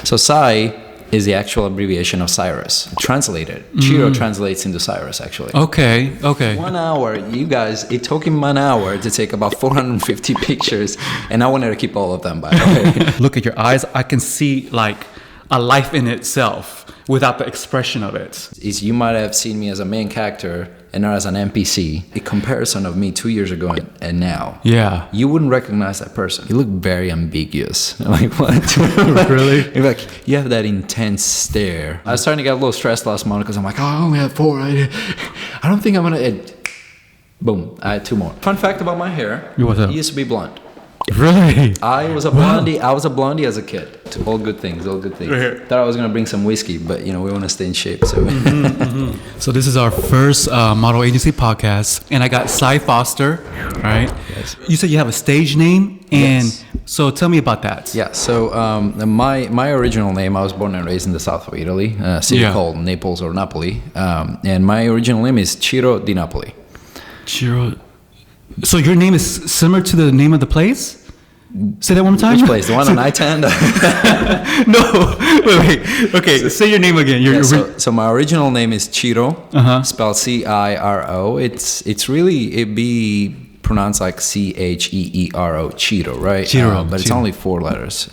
So Sai is the actual abbreviation of Cyrus. Translated. Chiro translates into Cyrus, actually. Okay. 1 hour, you guys, it took him 1 hour to take about 450 pictures, and I wanted to keep all of them, by the way. Look at your eyes. I can see like a life in itself without the expression of it. Is you might have seen me as a main character and not as an NPC. A comparison of me 2 years ago and now. Yeah. You wouldn't recognize that person. You look very ambiguous. Like, what? Really? You're like, you have that intense stare. I was starting to get a little stressed last month because I'm like, oh, I only have 4. I don't think I'm going to... Boom, I had 2 more. Fun fact about my hair. What's up? It used to be blonde. Really? I was a blondie. I was a blondie as a kid. All good things. Right. Thought I was gonna bring some whiskey, but we want to stay in shape. So, So this is our first model agency podcast, and I got Sai Foster, right? Yes. You said you have a stage name, and Yes. so tell me about that. yeah. So my original name. I was born and raised in the south of Italy, a city called Naples or Napoli, and my original name is Ciro di Napoli. Chiro. So your name is similar to the name of the place? Say that one more time. Which place? The one on I-10? No. Wait. Okay. Say your name again. So my original name is Ciro, spelled Ciro. It's really, it'd be pronounced like Cheero, Ciro, right? Ciro, but it's only 4 letters.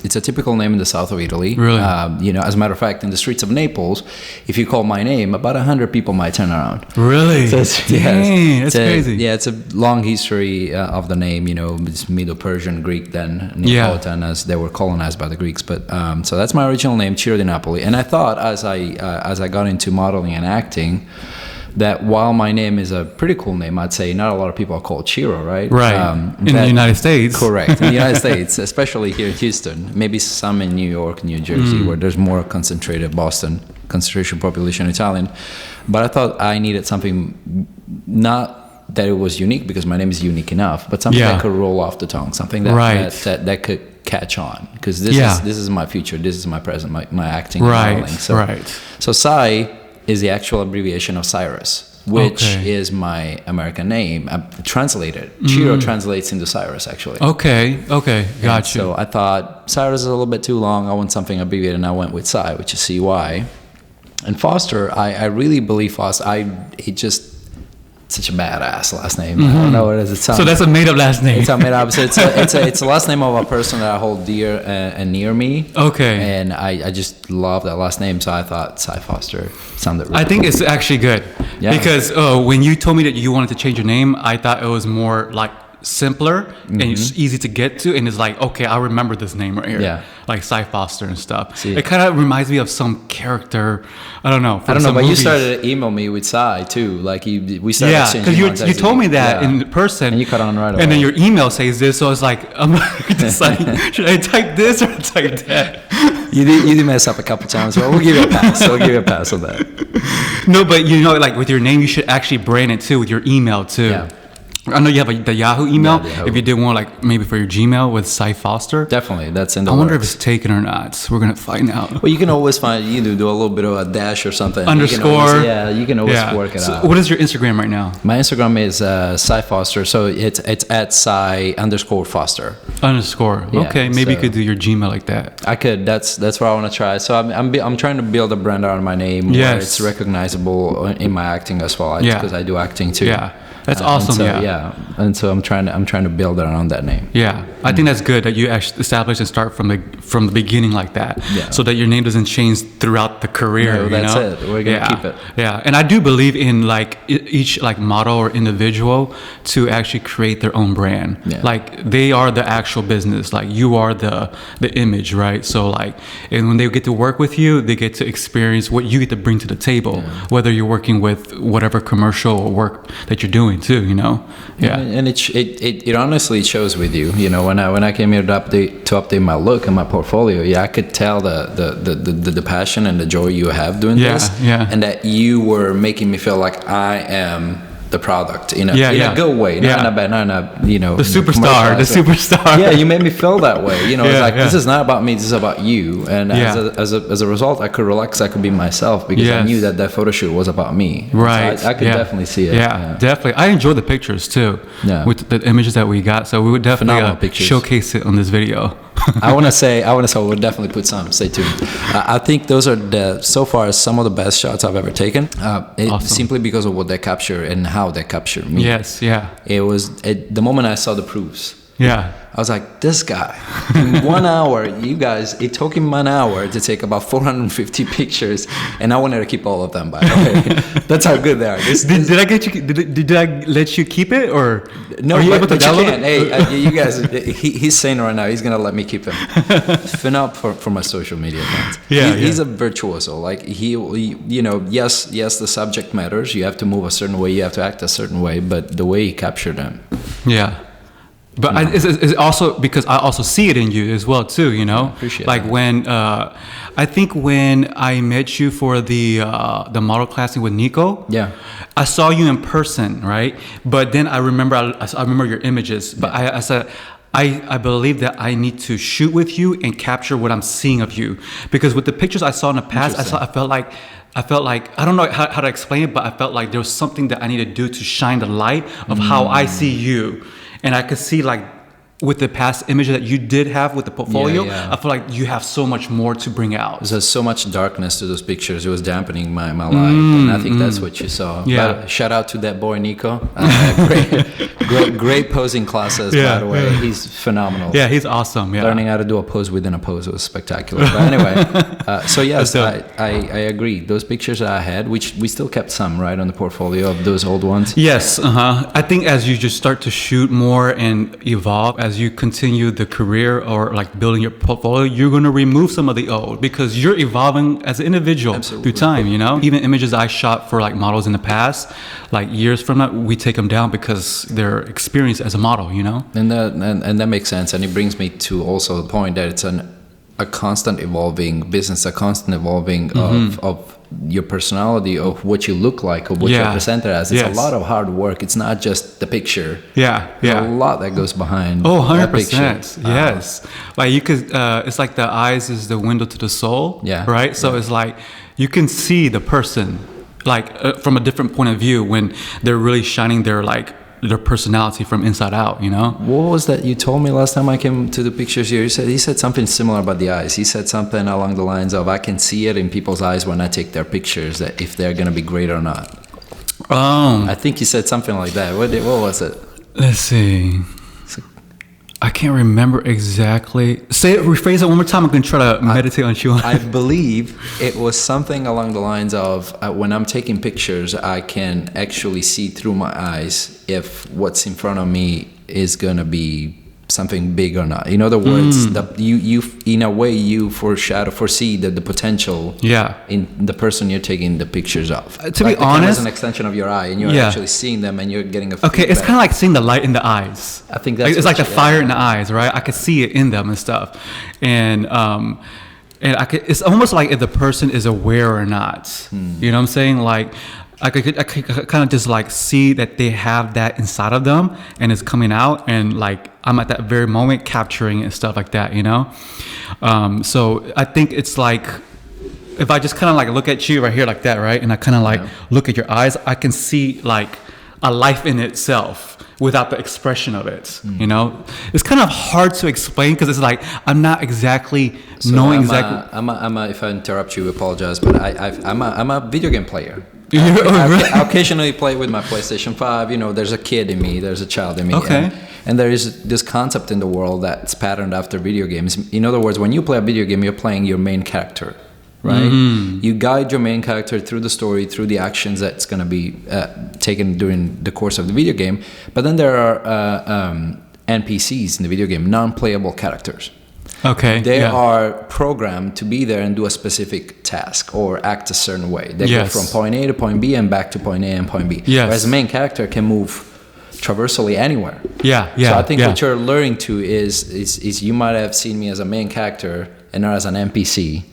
It's a typical name in the south of Italy. Really? As a matter of fact, in the streets of Naples, if you call my name, about 100 people might turn around. Really? So Dang, that's crazy. Yeah, it's a long history of the name. It's Middle Persian, Greek, then Neapolitan, as they were colonized by the Greeks. But so that's my original name, Ciro di Napoli. And I thought, as I got into modeling and acting, that while my name is a pretty cool name, I'd say not a lot of people are called Ciro, right? Right. In the United States. Correct. In the United States, especially here in Houston. Maybe some in New York, New Jersey, where there's more concentrated, Boston, concentration population Italian. But I thought I needed something, not that it was unique, because my name is unique enough, but something that could roll off the tongue, something that could catch on. Because this is my future, this is my present, my acting and modeling. So Sai is the actual abbreviation of Cyrus, which is my American name. Translated. Ciro translates into Cyrus, actually. Okay, got you. So I thought Cyrus is a little bit too long. I want something abbreviated, and I went with Sai, which is CY. And Foster, I really believe Foster. It just such a badass last name. I don't know what it is. So that's a made-up last name. It's a made-up. So it's a last name of a person that I hold dear and near me. Okay. And I just love that last name, so I thought Sai Foster sounded really I think cool. It's actually good. Yeah. Because when you told me that you wanted to change your name, I thought it was more like simpler and it's easy to get to, and it's like, okay, I remember this name right here. Yeah. Like Sai Foster and stuff. See. It kind of reminds me of some character. I don't know. But movies. you started to email me with Sai too. Like we started Yeah, exchanging because you told me that in person. And you cut on right away. And then your email says this, so I was like, I'm deciding, should I type this or type that? You did mess up a couple times, but we'll give you a pass. We'll give you a pass on that. No, but like with your name, you should actually brand it too with your email too. Yeah. I know you have the Yahoo email. Yeah, Yahoo. If you did one, like maybe for your Gmail with Sai Foster. Definitely, that's in the I wonder if works. it's taken or not. We're gonna find out. Well, you can always find, you can do a little bit of a dash or something. Underscore. You can always work it So out. what is your Instagram right now? My Instagram is Sai Foster, so it's at Sai_Foster. Underscore. Yeah, okay, maybe you so- could do your Gmail like that. I could. That's what I want to try. So I'm trying to build a brand around my name where Yes. it's recognizable in my acting as well. Yeah. Because I do acting too. Yeah. That's awesome. And so I'm trying to build around that name. Yeah, I think that's good that you actually establish and start from the beginning like that, Yeah. so that your name doesn't change throughout the career. No, that's you know? it. We're gonna keep it. Yeah, and I do believe in like each like model or individual to actually create their own brand. Yeah. Like they are the actual business. Like you are the image, right? So like, and when they get to work with you, they get to experience what you get to bring to the table. Yeah. Whether you're working with whatever commercial or work that you're doing too, you know. Yeah. And it honestly shows with you. You know, when I came here to update my look and my portfolio, I could tell the passion and the joy you have doing this. Yeah. And that you were making me feel like I am the product in a good way, not in a bad, not in a, you know, The superstar. Yeah, you made me feel that way. You know, it's like, Yeah. this is not about me, this is about you. And as a result, I could relax, I could be myself, because I Yes. knew that photo shoot was about me. Right. So I could definitely see it. Yeah, definitely. I enjoy the pictures too. Yeah. With the images that we got. So we would Phenomenal definitely pictures. showcase it on this video. I want to say we'll definitely put some. Stay tuned. I think those are so far some of the best shots I've ever taken. Awesome. Simply because of what they capture and how they capture me. Yes, yeah. It was the moment I saw the proofs. Yeah. I was like, this guy, in 1 hour, it took him 1 hour to take about 450 pictures, and I wanted to keep all of them, by the way. That's how good they are. Did I get you? Did I let you keep it, or no? Are you but, able to but you download can. it? Hey, you guys, he's saying right now he's gonna let me keep him. Fin up for my social media accounts. Yeah, He's a virtuoso. Like he, yes, the subject matters. You have to move a certain way. You have to act a certain way. But the way he captured them. Yeah. But it's also because I also see it in you as well too, you know. Appreciate like that. when I think when I met you for the model classing with Nico. Yeah. I saw you in person, right? But then I remember I remember your images. But I said I believe that I need to shoot with you and capture what I'm seeing of you, because with the pictures I saw in the past, I felt like I don't know how to explain it, but I felt like there was something that I need to do to shine the light of how I see you. And I could see like with the past image that you did have with the portfolio, I feel like you have so much more to bring out. There's so much darkness to those pictures. It was dampening my life, and I think that's what you saw. Yeah. But shout out to that boy Nico. Great posing classes, by the way. He's phenomenal. Yeah, he's awesome. Yeah. Learning how to do a pose within a pose was spectacular. But anyway, so yes, I agree. Those pictures that I had, which we still kept some, right, on the portfolio of those old ones. Yes, I think as you just start to shoot more and evolve, as you continue the career or like building your portfolio, you're going to remove some of the old because you're evolving as an individual through time, you know? Even images I shot for like models in the past, like years from now, we take them down because they're experienced as a model, you know? And that makes sense. And it brings me to also the point that it's a constant evolving business, a constant evolving of your personality, of what you look like, of what you're presented as. It's a lot of hard work. It's not just the picture. Yeah. There's a lot that goes behind. Oh, 100%. that picture. Yes. Like you could, it's like the eyes is the window to the soul. Yeah. Right. So it's like you can see the person like from a different point of view when they're really shining their personality from inside out, you know? What was that you told me last time I came to the pictures here? He said something similar about the eyes. He said something along the lines of, I can see it in people's eyes when I take their pictures, that if they're going to be great or not. I think he said something like that. What was it? Let's see. I can't remember exactly. Rephrase it one more time. I'm going to try to meditate on you. I believe it was something along the lines of, when I'm taking pictures, I can actually see through my eyes if what's in front of me is going to be something big or not. In other words, you in a way you foresee the potential in the person you're taking the pictures of. To be honest, it's an extension of your eye, and you're actually seeing them, and you're getting a okay. It's kind of like seeing the light in the eyes. I think that's it's like the fire in the eyes, right? I could see it in them and stuff, and it's almost like if the person is aware or not. You know what I'm saying? Like I could kind of just like see that they have that inside of them and it's coming out, and like I'm at that very moment capturing it and stuff like that, you know? So I think it's like, if I just kind of like look at you right here like that, right? And I kind of like look at your eyes, I can see like a life in itself without the expression of it, you know? It's kind of hard to explain because it's like, I'm not exactly knowing exactly. If I interrupt you, apologize, but I'm a video game player. I occasionally play with my PlayStation 5. You know, there's a kid in me, there's a child in me. Okay. And there is this concept in the world that's patterned after video games. In other words, when you play a video game, you're playing your main character, right? You guide your main character through the story, through the actions that's going to be taken during the course of the video game. But then there are NPCs in the video game, non-playable characters. Okay. They are programmed to be there and do a specific task or act a certain way. They go from point A to point B and back to point A and point B. Whereas the main character can move traversally anywhere. So I think what you're learning to is you might have seen me as a main character and not as an NPC.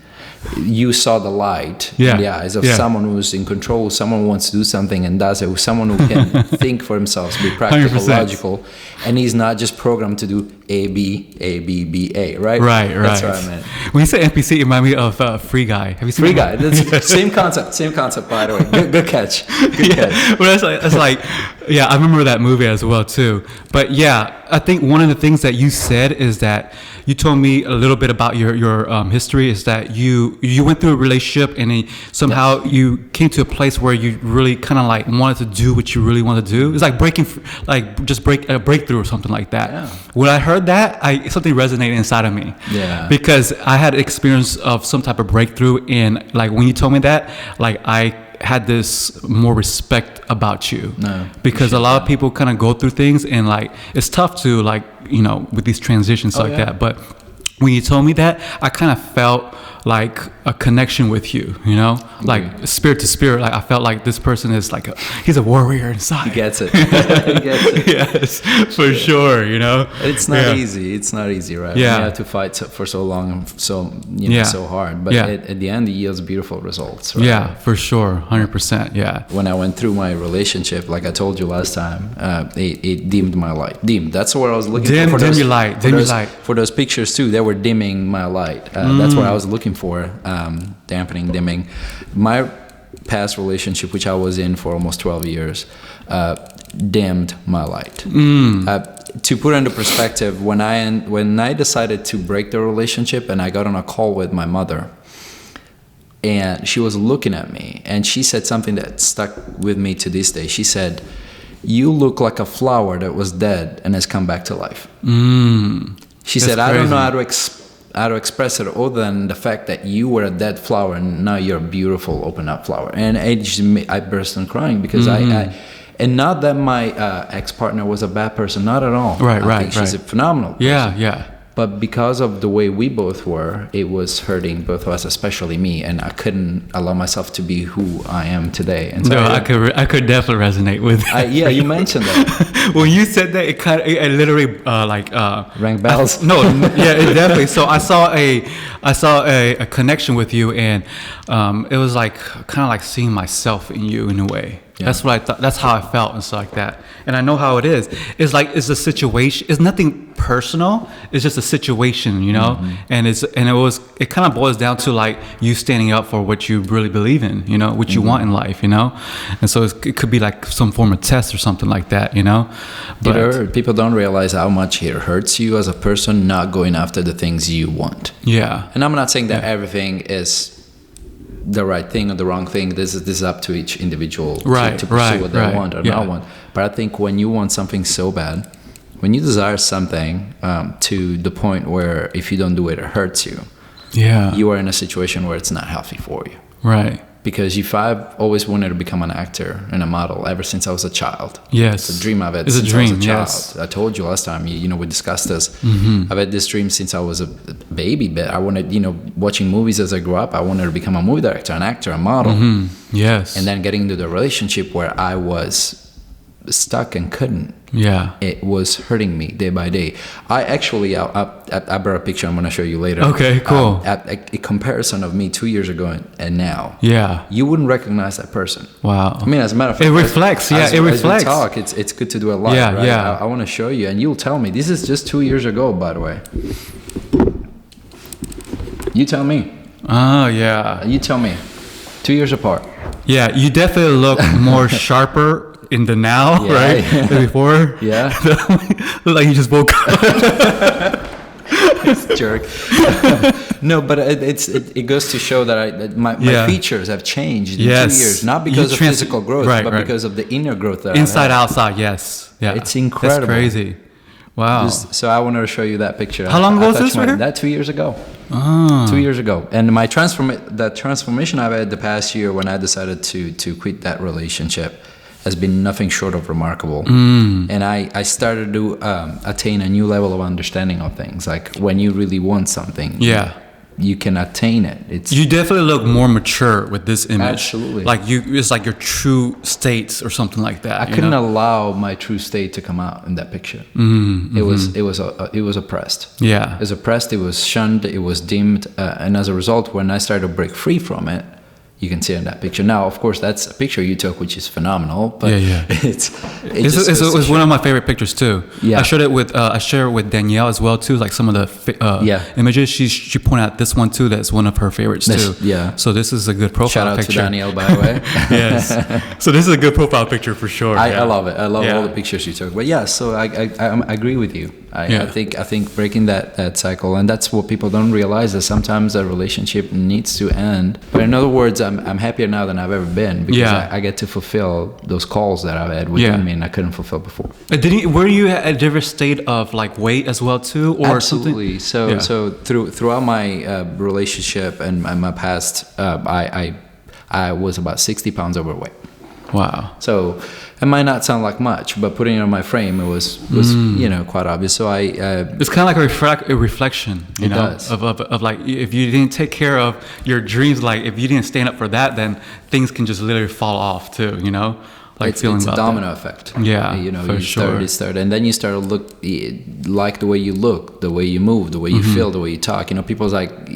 You saw the light in the eyes of someone who's in control, someone who wants to do something and does it, someone who can think for himself, be practical, 100%. Logical, and he's not just programmed to do A, B, A, B, B, A, right? Right. That's what I meant. When you say NPC, it reminds me of Free Guy. Have you seen Free Guy? That's same concept, by the way. Good catch. Good catch. Well, it's like Yeah, I remember that movie as well too. But yeah, I think one of the things that you said is that you told me a little bit about your history. Is that you went through a relationship and then somehow you came to a place where you really kind of like wanted to do what you really want to do. It's like a breakthrough or something like that. Yeah. When I heard that, something resonated inside of me. Yeah. Because I had experience of some type of breakthrough, and like when you told me that, like I had this more respect about you. No, because a lot of people kind of go through things, and like it's tough to like, you know, with these transitions like yeah. that. But when you told me that, I kind of felt like a connection with you, you know, like spirit to spirit. Like I felt like this person is like he's a warrior inside. He gets it. He gets it. Yes, for sure. You know, it's not easy. It's not easy, right? Yeah. You have to fight for so long, and so hard. But at the end, it yields beautiful results. Right? Yeah, for sure, 100%. Yeah. When I went through my relationship, like I told you last time, it dimmed my light. Dimmed. That's where I was looking for. Dim your light. For those pictures too, they were dimming my light. That's what I was looking for. Dampening, dimming. My past relationship, which I was in for almost 12 years, dimmed my light. To put into perspective, when I decided to break the relationship and I got on a call with my mother, and she was looking at me, and she said something that stuck with me to this day. She said, "You look like a flower that was dead and has come back to life." She said, "I don't know how to express it other than the fact that you were a dead flower and now you're a beautiful open up flower." And I burst in crying because and not that my ex-partner was a bad person, not at all. I think she's a phenomenal person. Yeah. But because of the way we both were, it was hurting both of us, especially me, and I couldn't allow myself to be who I am today. And so I could definitely resonate with that. Yeah, you mentioned that. When you said that, it literally rang bells. It definitely. So I saw a connection with you, and it was like kind of like seeing myself in you in a way. Yeah. That's what I thought. That's how I felt and stuff like that. And I know how it is. It's like it's a situation. It's nothing personal. It's just a situation, you know. And it kind of boils down to like you standing up for what you really believe in, you know, what you want in life, you know. And so it could be like some form of test or something like that, you know. But people don't realize how much it hurts you as a person not going after the things you want. Yeah. And I'm not saying that everything is the right thing or the wrong thing. This is up to each individual to pursue what they want or not want. But I think when you want something so bad, when you desire something to the point where if you don't do it, it hurts you. Yeah, you are in a situation where it's not healthy for you. Right. Because if I've always wanted to become an actor and a model ever since I was a child. Yes. It's a dream I've had since I was a child. Yes. I told you last time, we discussed this. I've had this dream since I was a baby, but I wanted, watching movies as I grew up, I wanted to become a movie director, an actor, a model. Yes. And then getting into the relationship where I was stuck and couldn't. Yeah. It was hurting me day by day. I brought a picture I'm going to show you later. Okay, cool. A comparison of me 2 years ago and now. Yeah. You wouldn't recognize that person. Wow. I mean, as a matter of fact, it reflects. It reflects. As we talk, it's good to do a lot. Yeah, right? yeah. I want to show you, and you'll tell me. This is just 2 years ago, by the way. You tell me. Oh, yeah. You tell me. 2 years apart. Yeah, you definitely look more sharper in the now, right? Than before. Yeah. Like you just woke up. Jerk. No, but it goes to show that my features have changed in 2 years, not because of physical growth, but because of the inner growth that inside, outside. Yes. Yeah. It's incredible. That's crazy. Wow. So I wanted to show you that picture. How long ago was this? That 2 years ago. 2 years ago. And that transformation I've had the past year when I decided to quit that relationship has been nothing short of remarkable. And I started to attain a new level of understanding of things. Like when you really want something, you can attain it. You definitely look more mature with this image. Absolutely. Like it's like your true states or something like that. I couldn't allow my true state to come out in that picture. It was oppressed. Yeah. It was oppressed. It was shunned. It was dimmed. And as a result, when I started to break free from it, you can see in that picture. Now, of course, that's a picture you took, which is phenomenal. But It's one of my favorite pictures too. Yeah. I showed it with I share it with Danielle as well too. Like some of the images. She pointed out this one too. That's one of her favorites too. Yeah. So this is a good profile Shout out picture. to Danielle, by the way. Yes. So this is a good profile picture for sure. I love it. I love all the pictures you took. But yeah, so I agree with you. I think breaking that cycle, and that's what people don't realize, that sometimes a relationship needs to end. But in other words, I'm happier now than I've ever been, because I get to fulfill those calls that I've had within me and I couldn't fulfill before. Were you at a different state of like weight as well too, or absolutely something? So throughout my relationship and my past, I was about 60 pounds overweight. Wow. So it might not sound like much, but putting it on my frame, it was quite obvious. So it's kind of like a reflection, you know, of like, if you didn't take care of your dreams, like if you didn't stand up for that, then things can just literally fall off too, you know. Like it's a domino effect. Yeah, you start, and then you start to like the way you look, the way you move, the way you feel, the way you talk. You know, people's like,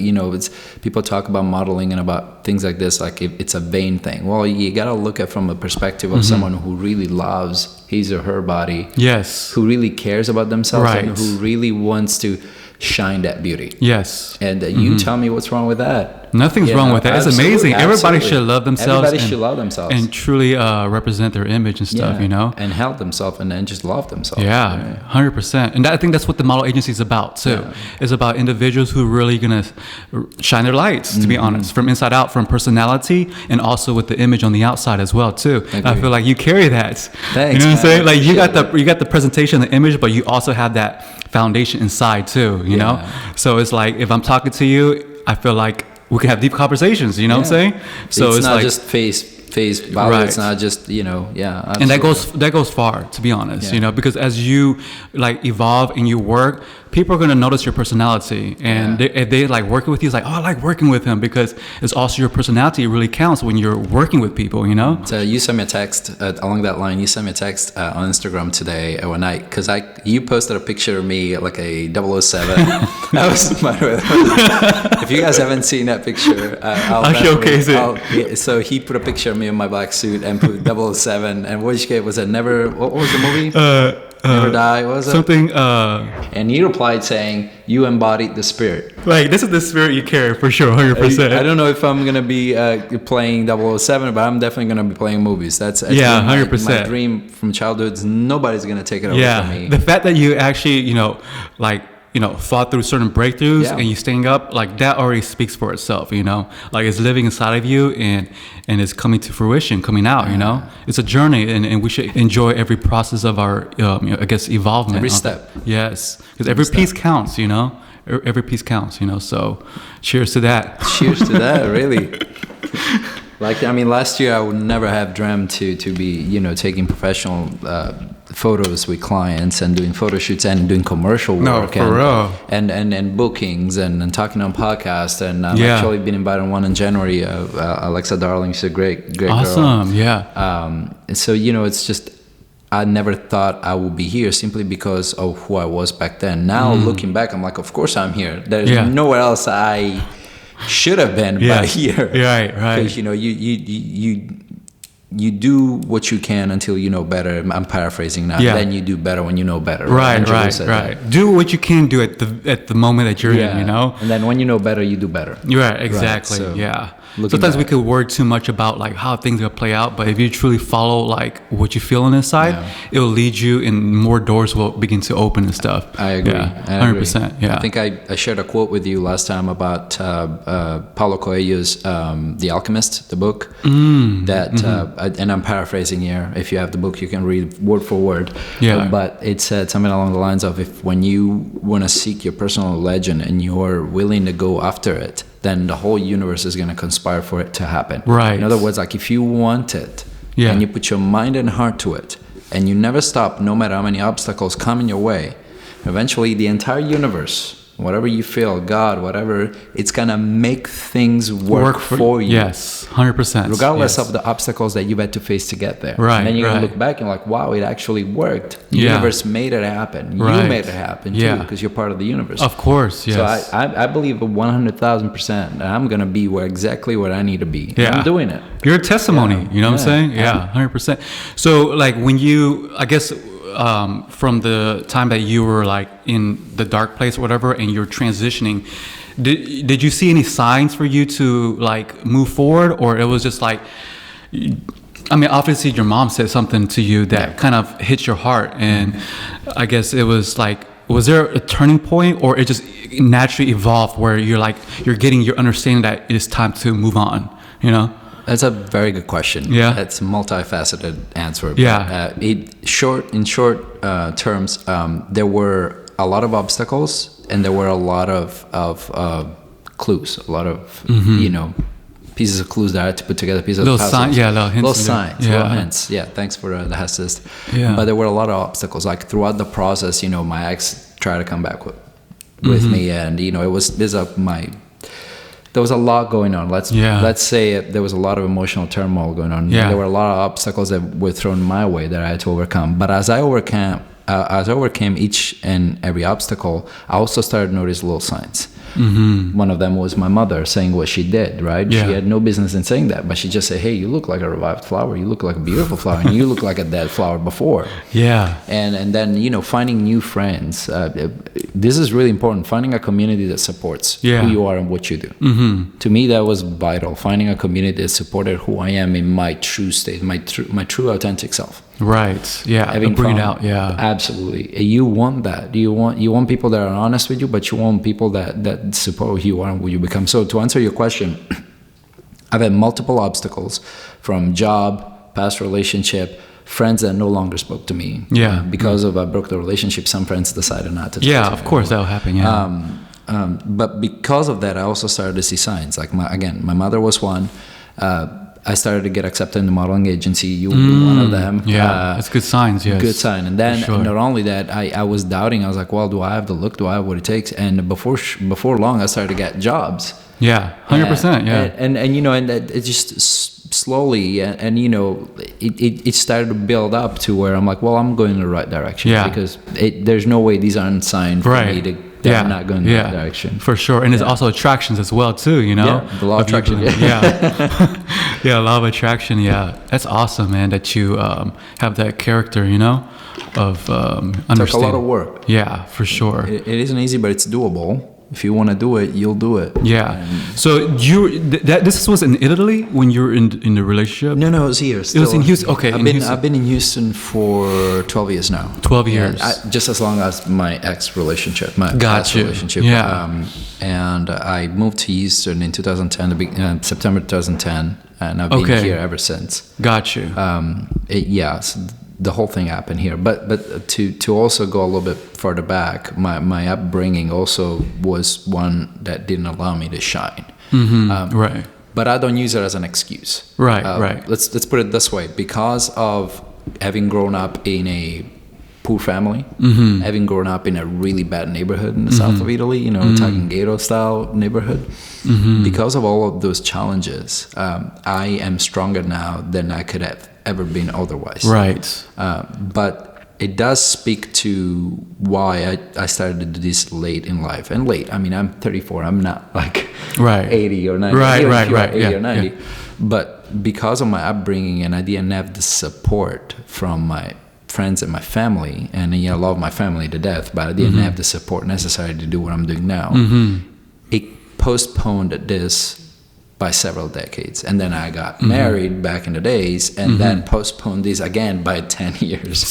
people talk about modeling and about things like this, like it's a vain thing. Well, you gotta look at it from a perspective of someone who really loves his or her body. Yes. Who really cares about themselves and who really wants to shine that beauty. Yes. And you tell me what's wrong with that. Nothing's wrong with that. It's amazing. Everybody should love themselves. Everybody should love themselves. And truly represent their image and stuff, you know? And help themselves and then just love themselves. Yeah, 100%. And I think that's what the model agency is about too. Yeah. It's about individuals who are really going to shine their lights, to be honest, from inside out, from personality, and also with the image on the outside as well too. I feel like you carry that. Thanks, you know what I'm saying? Like you got the presentation, the image, but you also have that foundation inside too, you know? So it's like, if I'm talking to you, I feel like we can have deep conversations, you know what I'm saying? So it's not like, just face value. Right. It's not just, absolutely. And that goes far, to be honest, because as you like evolve and you work, people are going to notice your personality, and if they like working with you, it's like, oh, I like working with him, because it's also your personality. It really counts when you're working with people, you know? So you sent me a text along that line. You sent me a text on Instagram today when because you posted a picture of me like a 007. That was my if you guys haven't seen that picture, I'll showcase it. So he put a picture of me in my black suit and put 007, and which was it? What was the movie? Never Die, what was it? Something. And he replied saying, "You embodied the spirit." Like, this is the spirit you carry for sure, 100%. I don't know if I'm gonna be playing 007, but I'm definitely gonna be playing movies. That's 100%. My dream from childhood. Nobody's gonna take it away from me. The fact that you actually, fought through certain breakthroughs and you staying up, like that already speaks for itself, like it's living inside of you and it's coming to fruition, coming out, it's a journey, and we should enjoy every process of our, evolvement. Every step. Yes. Because every piece counts, every piece counts, so cheers to that. Cheers to that, really. Last year I would never have dreamt to be, taking professional photos with clients and doing photo shoots and doing commercial work and bookings and talking on podcasts, and I've actually been invited on one in January. Alexa Darling, she's a great awesome girl. So it's just, I never thought I would be here simply because of who I was back then. Now looking back, I'm like, of course I'm here. There's nowhere else I should have been by here. Right. Because you do what you can until you know better. I'm paraphrasing now. Then you do better when you know better. Right. Do what you can do at the moment that you're in, And then when you know better, you do better. Right, exactly. Sometimes we could worry too much about like how things are gonna play out, but if you truly follow like what you feel on inside, it will lead you, and more doors will begin to open and stuff. I agree. 100%. Yeah. I think I shared a quote with you last time about Paulo Coelho's The Alchemist, the book. And I'm paraphrasing here. If you have the book, you can read word for word. But it said something along the lines of, if when you want to seek your personal legend and you're willing to go after it, then the whole universe is going to conspire for it to happen. Right. In other words, like if you want it and you put your mind and heart to it and you never stop, no matter how many obstacles come in your way, eventually the entire universe whatever you feel, God, whatever, it's gonna make things work for you. Yes, 100%. Regardless of the obstacles that you've had to face to get there. Right, And then you're gonna right. look back and like, wow, it actually worked. The Yeah. universe made it happen. Right. You made it happen too, Yeah. because you're part of the universe. Of course, yes. So I believe 100,000% that I'm gonna be exactly where I need to be. Yeah. And I'm doing it. You're a testimony, Yeah. you know what I'm Yeah. saying? Yeah, 100%. So like when you, I guess, from the time that you were like in the dark place or whatever, and you're transitioning, did you see any signs for you to like move forward, or it was just like, I mean, obviously your mom said something to you that kind of hit your heart, and I guess it was like, was there a turning point, or it just naturally evolved where you're getting your understanding that it's time to move on, you know? That's a very good question. Yeah. That's a multifaceted answer. But, Yeah. in short terms, there were a lot of obstacles, and there were a lot of clues, a lot of pieces of clues that I had to put together, pieces Little of puzzles. sign- yeah, little hints little in there. signs, Yeah. little hints. Yeah, thanks for the assist. Yeah. But there were a lot of obstacles. Like throughout the process, my ex tried to come back with Mm-hmm. me, and there was a lot going on. Let's say there was a lot of emotional turmoil going on. Yeah. There were a lot of obstacles that were thrown my way that I had to overcome. But as I overcame each and every obstacle, I also started to notice little signs. Mm-hmm. One of them was my mother saying what she did, right? Yeah. She had no business in saying that, but she just said, hey, you look like a revived flower. You look like a beautiful flower, and you look like a dead flower before. Yeah. And then, finding new friends. This is really important. Finding a community that supports who you are and what you do. Mm-hmm. To me, that was vital. Finding a community that supported who I am in my true state, my true authentic self. Right. Yeah. Having Bring it fun. out. Yeah. Absolutely. You want that. You want people that are honest with you, but you want people that support who you are and who you become. So to answer your question, I've had multiple obstacles, from job, past relationship, friends that no longer spoke to me. Yeah. Because of I broke the relationship, some friends decided not to. Yeah. talk to Of me course, anymore. that'll happen. Yeah. But because of that, I also started to see signs. Like my mother was one. I started to get accepted in the modeling agency. You were one of them. Yeah, that's good signs. Yes, good sign. And then sure. not only that, I was doubting. I was like, well, do I have the look? Do I have what it takes? And before long, I started to get jobs. Yeah, 100%. Yeah, and it just slowly and it started to build up to where I'm like, well, I'm going in the right direction. Yeah. Because there's no way these aren't signs for me that I'm not going in the right direction. For sure. And there's also attractions as well too, Yeah, the law of attraction. Yeah. Yeah, law of attraction. Yeah. That's awesome, man, that you have that character, of understanding. Took a lot of work. Yeah, for sure. It isn't easy, but it's doable. If you want to do it, you'll do it. Yeah. So this was in Italy when you were in the relationship? No, it was here. It was in Houston. Okay, I've been in Houston for 12 years now. 12 years. Just as long as my ex relationship, my Got past you. relationship. Yeah. And I moved to Houston in 2010, September 2010, and I've been here ever since. Got you. The whole thing happened here, but to also go a little bit further back, my upbringing also was one that didn't allow me to shine. Mm-hmm. Right. But I don't use it as an excuse. Right. Right. Let's put it this way: because of having grown up in a poor family, having grown up in a really bad neighborhood in the south of Italy, talking ghetto style neighborhood. Because of all of those challenges, I am stronger now than I could have ever been otherwise. Right. But it does speak to why I started to do this late in life. And late, I mean, I'm 34. I'm not like 80 or 90. Right. 80 or 90. Yeah. But because of my upbringing, and I didn't have the support from my friends and my family, and I love my family to death, but I didn't have the support necessary to do what I'm doing now. It postponed this by several decades, and then I got married back in the days, and then postponed this again by 10 years.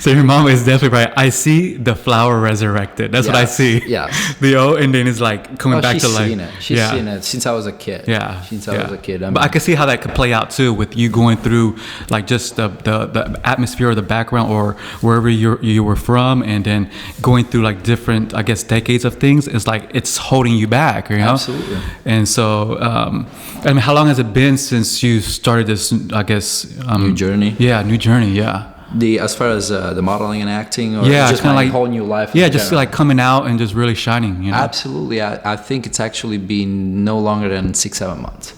So your mom is definitely right. I see the flower resurrected. That's what I see. Yes. And then it's like coming back to life. She's seen it since I was a kid. Yeah. Since I was a kid. But I can see how that could play out too, with you going through like just the atmosphere or the background or wherever you were from, and then going through like different, I guess, decades of things. It's like it's holding you back, Absolutely. And so, how long has it been since you started this, I guess, new journey? Yeah, new journey. Yeah. As far as the modeling and acting, or Yeah, just kinda my like- whole new life. Yeah, in just general? like coming out and just really shining. You know? Absolutely. I think it's actually been no longer than 6-7 months.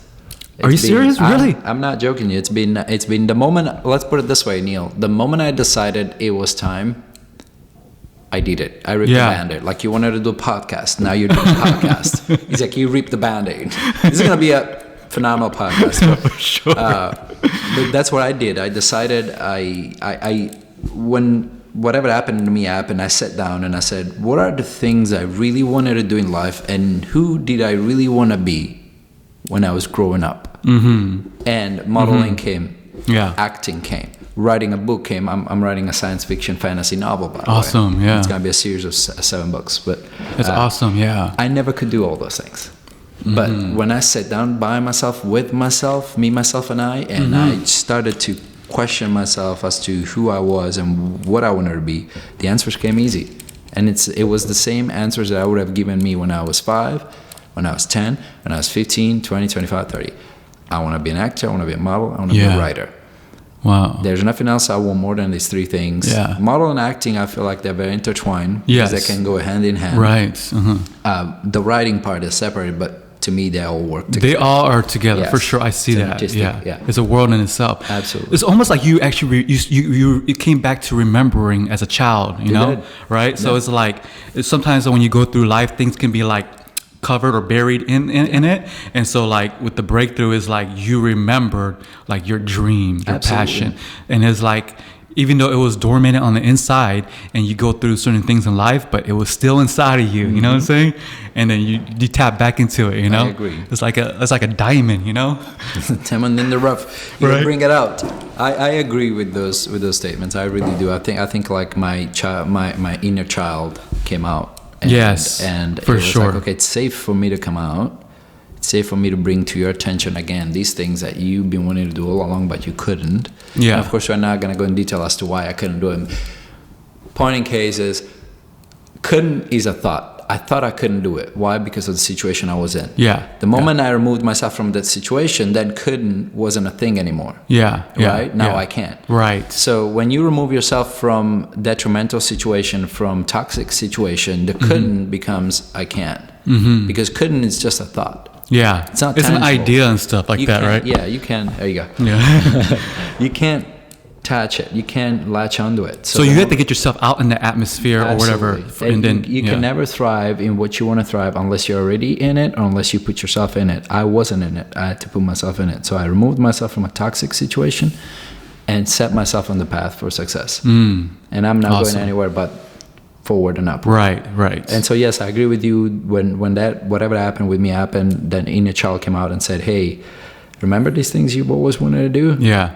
Are you serious? Really? I'm not joking you. It's been the moment. Let's put it this way, Neil. The moment I decided it was time, I did it. I ripped Yeah. the band-aid. Like you wanted to do a podcast, now you're doing a podcast. It's like you ripped the band-aid. This is gonna be a phenomenal podcast. For sure. But that's what I did. I decided when whatever happened to me happened, I sat down and I said, what are the things I really wanted to do in life, and who did I really want to be when I was growing up? Mm-hmm. And modeling came. Yeah. Acting came. Writing a book came. I'm writing a science fiction fantasy novel, by the way. Awesome, yeah. It's going to be a series of 7 books. But That's awesome. Yeah. I never could do all those things. But when I sat down by myself, with myself, me, myself, and I started to question myself as to who I was and what I wanted to be, the answers came easy. And it was the same answers that I would have given me when I was 5, when I was 10, when I was 15, 20, 25, 30. I want to be an actor, I want to be a model, I want to be a writer. Wow. There's nothing else I want more than these 3 things. Yeah. Model and acting, I feel like they're very intertwined. Yes. Because they can go hand in hand. Right. The writing part is separate, but to me, they all work together. They all are together Yes. for sure. I see that. Synergistic, Yeah. yeah. It's a world in itself. Absolutely. It's almost like you actually you came back to remembering as a child. You know, did. right? So Yeah. it's like sometimes when you go through life, things can be like covered or buried in it, and so like with the breakthrough is like you remembered like your dream, your Absolutely. passion, and it's like. Even though it was dormant on the inside and you go through certain things in life, but it was still inside of you, you know what I'm saying? And then you tap back into it, you know? I agree. It's like a diamond, you know? Diamond in the rough. You Right. bring it out. I agree with those statements. I really do. I think like my inner child came out. And, Yes, and for it was sure. like, okay, it's safe for me to come out. It's safe for me to bring to your attention again these things that you've been wanting to do all along, but you couldn't. Yeah. And of course, we're not going to go in detail as to why I couldn't do it. Point in case is, couldn't is a thought. I thought I couldn't do it. Why? Because of the situation I was in. Yeah. The moment I removed myself from that situation, then couldn't wasn't a thing anymore. Yeah. Yeah. Right? Now yeah. I can't. Right. So when you remove yourself from detrimental situation, from toxic situation, the couldn't becomes I can't. Because couldn't is just a thought. Yeah. It's not an tangible. idea and stuff like You that, can't- right? Yeah, you can. There you go. Yeah. You can't touch it. You can't latch onto it. So you have to get yourself out in the atmosphere or whatever. Absolutely. And then you can never thrive in what you want to thrive unless you're already in it or unless you put yourself in it. I wasn't in it. I had to put myself in it. So I removed myself from a toxic situation and set myself on the path for success. And I'm not Awesome. going anywhere but forward and upward. Right. And so yes, I agree with you. When that whatever happened with me happened, then inner child came out and said, "Hey, remember these things you've always wanted to do? Yeah.